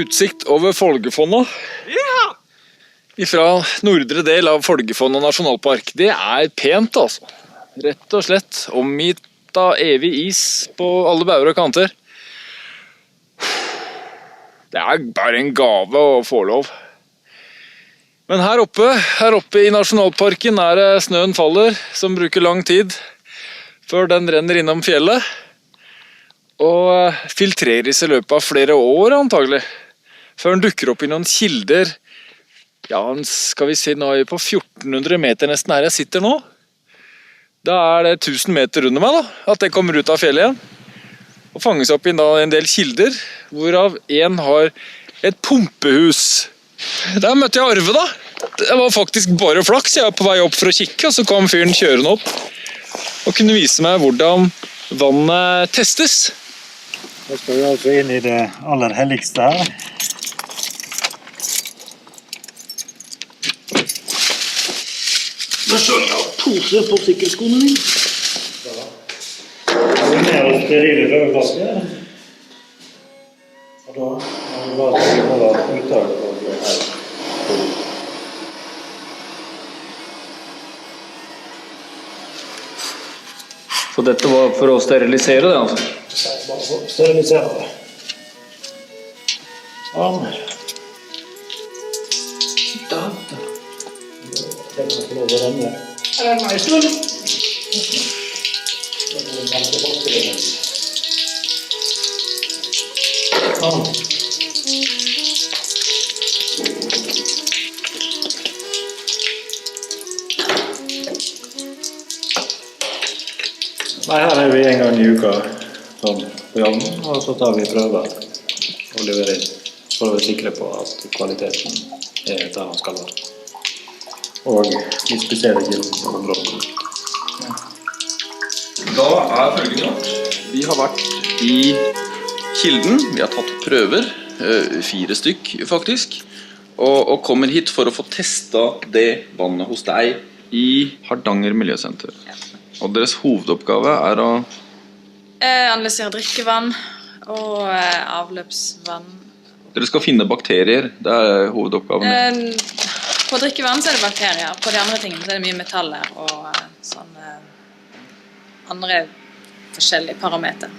utsikt over Folgefonna. Fra nordre del av Folgefonna nasjonalpark. Det pent altså. Rett og slett omgitt av evig is på alle bauger og kanter. Det bare en gave å få lov. Men her oppe i nasjonalparken det snøen faller, som bruker lang tid før den renner innom fjellet. Og filtreres i løpet av flere år antagelig. Før den dukker opp i noen kilder. Ja, skal vi se, nå på 1400 meter nesten her jeg sitter nå. Da det 1000 meter under meg da, at det kommer ut av fjellet igjen. Og fanges opp i en del kilder, hvorav en har et pumpehus. Der møtte jeg Arve da. Det var faktisk bare flaks. Jeg var på vei opp for å kikke, og så kom fyren kjørende opp. Og kunne vise meg hvordan vannet testes. Da skal vi altså inn i det aller helligste her. Da skjønner jeg pose på sykkelskoene mine. Da er vi med oss sterile prøveflasker. Og da har vi bare uttaget på det her. Så dette var for å sterilisere det altså? Bare for å sterilisere det. Sånn. Det kan få lov å renne. Nei, stund. Sånn. Nei, her vi en gang i uka sånn på jobben, og så tar vi prøver og leverer inn for å være sikre på at kvaliteten der den skal være. Og vi spiserer ikke området. Da følgende gjort. Vi har vært i kilden, vi har tatt prøver, 4 stykk faktisk, og kommer hit for å få testet det vannet hos deg i Hardanger Miljøsenter. Og deres hovedoppgave å analysere drikkevann og avløpsvann. Dere skal finne bakterier, det hovedoppgaven. På drikkevann så det bakterier, på de andre tingene så det mye metaller og sånne andre forskjellige parameter.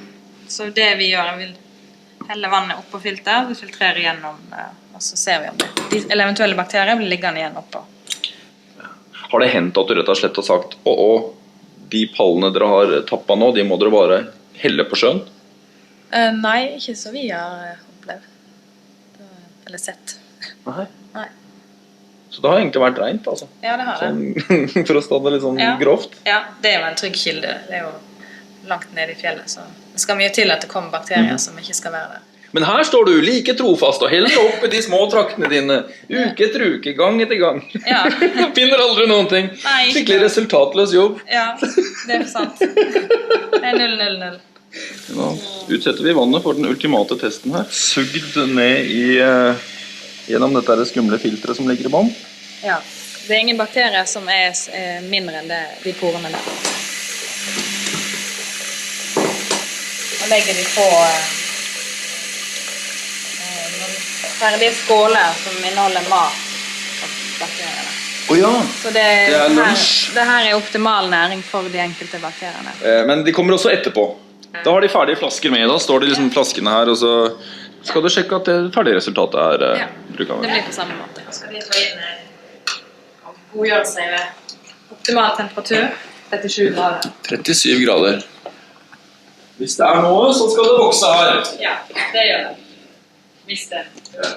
Så det vi gjør, vi vil helle vannet opp på filter, vi filtrerer gjennom, og så ser vi om det. Eller eventuelle bakterier blir liggende igjen oppå. Har det hendt at du rett og slett har sagt, de pallene dere har tappet nå, de må dere bare helle på sjøen? Nei, ikke så vi har opplevd. Eller sett. Nei. Nei. Så det har egentlig vært rent, altså? Ja, det har det. Sånn, for å stå det litt sånn grovt? Ja, det jo en trygg kilde. Det jo langt ned i fjellet, så det skal mye til at det kommer bakterier som ikke skal være der. Men her står du like trofast og heller opp i de små traktene dine, uke etter uke, gang etter gang. Ja. Finner aldri noen ting. Nei, skikkelig resultatløs jobb. Ja, det sant. Det 0-0-0. Nå utsetter vi vannet for den ultimate testen her. Sugd ned gjennom dette skumle filteret som ligger i bånn. Ja, det ingen bakterier som mindre enn de porene der. Nå legger vi på ferdige skåler som inneholder mat og bakteriene. Ja, så det lunsj. Det her optimal næring for de enkelte bakteriene. Men de kommer også etterpå. Da har de ferdige flasker med, da står de liksom flaskene her, og så skal du sjekke at det ferdige resultatet bruket av. Det blir på samme måte. Så skal vi få inn og godgjøre seg ved optimal temperatur, 37 grader. 37 grader. Hvis det noe, så skal det vokse her. Ja, det gjør det. Hvis det. Ja.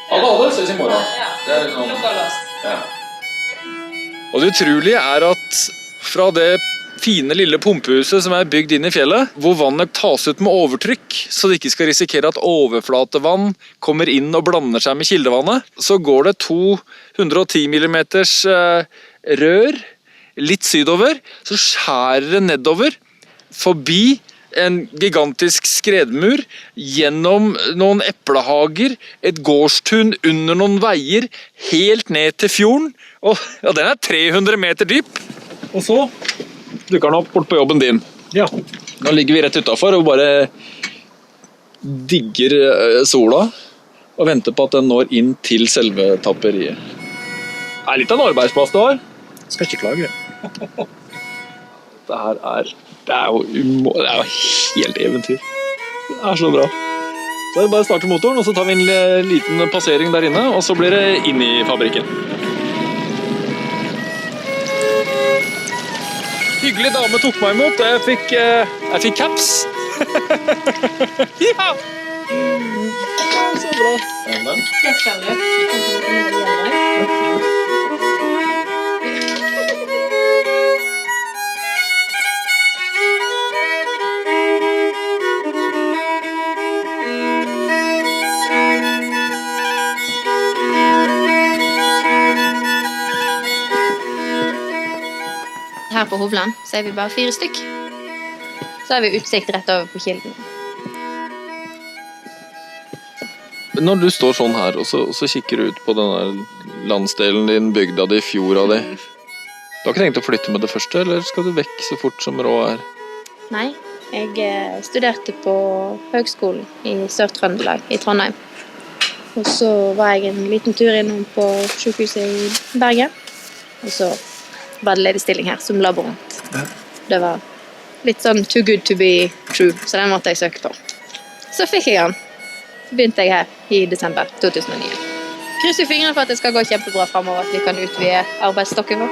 Ha det, ses i morgen. Ja, det sånn. lokallåst. Ja. Og det utrolige at fra det fine lille pumpehuset som bygd inn i fjellet, hvor vannet tas ut med overtrykk, så det ikke skal risikere at overflatevann kommer inn og blander seg med kildevannet, så går det 210 mm rør litt sydover, så skjærer det nedover, forbi en gigantisk skredmur, gjennom noen eplehager, et gårdstun under noen veier, helt ned til fjorden, og ja, den 300 meter dyp. Og så dukker den opp bort på jobben din. Ja. Nå ligger vi rett utenfor og bare digger sola og venter på at den når inn til selve tapperiet. Det er litt av en arbeidsplass det har. Skal ikke klage. Det er jo helt eventyr. Det er så bra. Så er det bare å starte motoren, og så tar vi en liten passering der inne, og så blir det inn i fabrikken. Hyggelig dame tok meg imot, og jeg fikk caps. Ja! Så bra. Det skal du. Her på Hovland så er vi bare 4 stykk. Så har vi utsikt rett over på kilden. Når du står sånn her, og så kikker du ut på denne landsdelen din, bygda di, fjorda di. Du har ikke tenkt å flytte med det første, eller skal du vekk så fort som råd er? Nei, jeg studerte på høgskolen i Sør-Trøndelag, i Trondheim. Og så var jeg en liten tur innom på sykehuset i Bergen. Og så var det ledig stilling her som laborant. Det var litt sånn too good to be true, så den måtte jeg søke på. Så fikk jeg den. Så begynte jeg her i desember 2009. Krysser fingrene for at det skal gå kjempebra fremover, at vi kan utvide arbeidsstokken vår.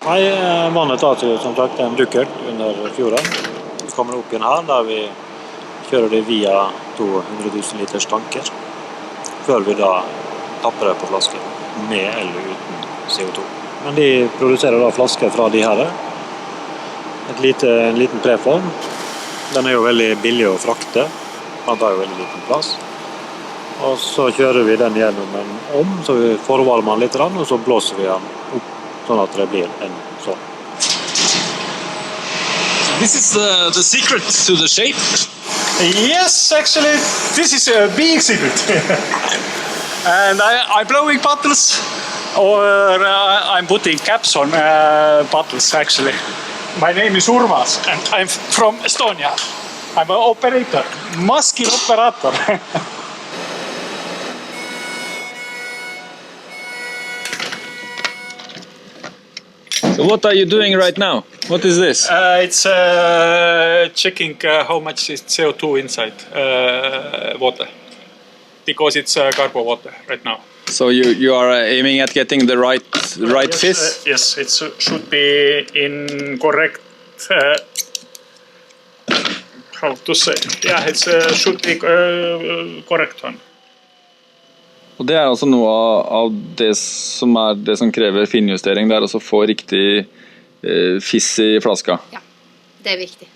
Nei, vannet tar til som sagt en dukkert under fjorden. Så kommer det opp igjen her, der vi kjører det via 200 000 liters tanker. Før vi da tapper det på flasker, med eller uten CO2. Men de produserer da flasker fra de her. En liten preform. Den er jo veldig billig å frakte. Den tar jo veldig liten plass. Og så kjører vi den gjennom en ovn, så vi forvarmer den litt, og så blåser vi den opp, sånn at det blir en sånn. This is the secret to the shape. Yes, actually, this is a big secret. And I'm blowing bottles, or I'm putting caps on bottles, actually. My name is Urmas, and I'm from Estonia. I'm an operator, maski operator. So what are you doing right now? What is this? It's checking how much is CO2 inside water, because it's carbo water right now. So you are aiming at getting the right fizz? Yes, it should be in correct. How to say? Yeah, it should be correct one. Og det er altså noe av det som krever finjustering, det er altså å få riktig fiss i flaska. Ja, det er viktig.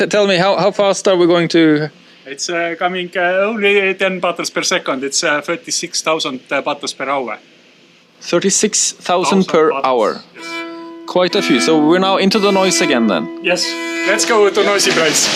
Tell me, how fast are we going to? It's coming only 10 bottles per second. It's 36,000 bottles per hour. 36,000 per hour. Yes. Quite a few. So we're now into the noise again then. Yes. Let's go to Noisy Price.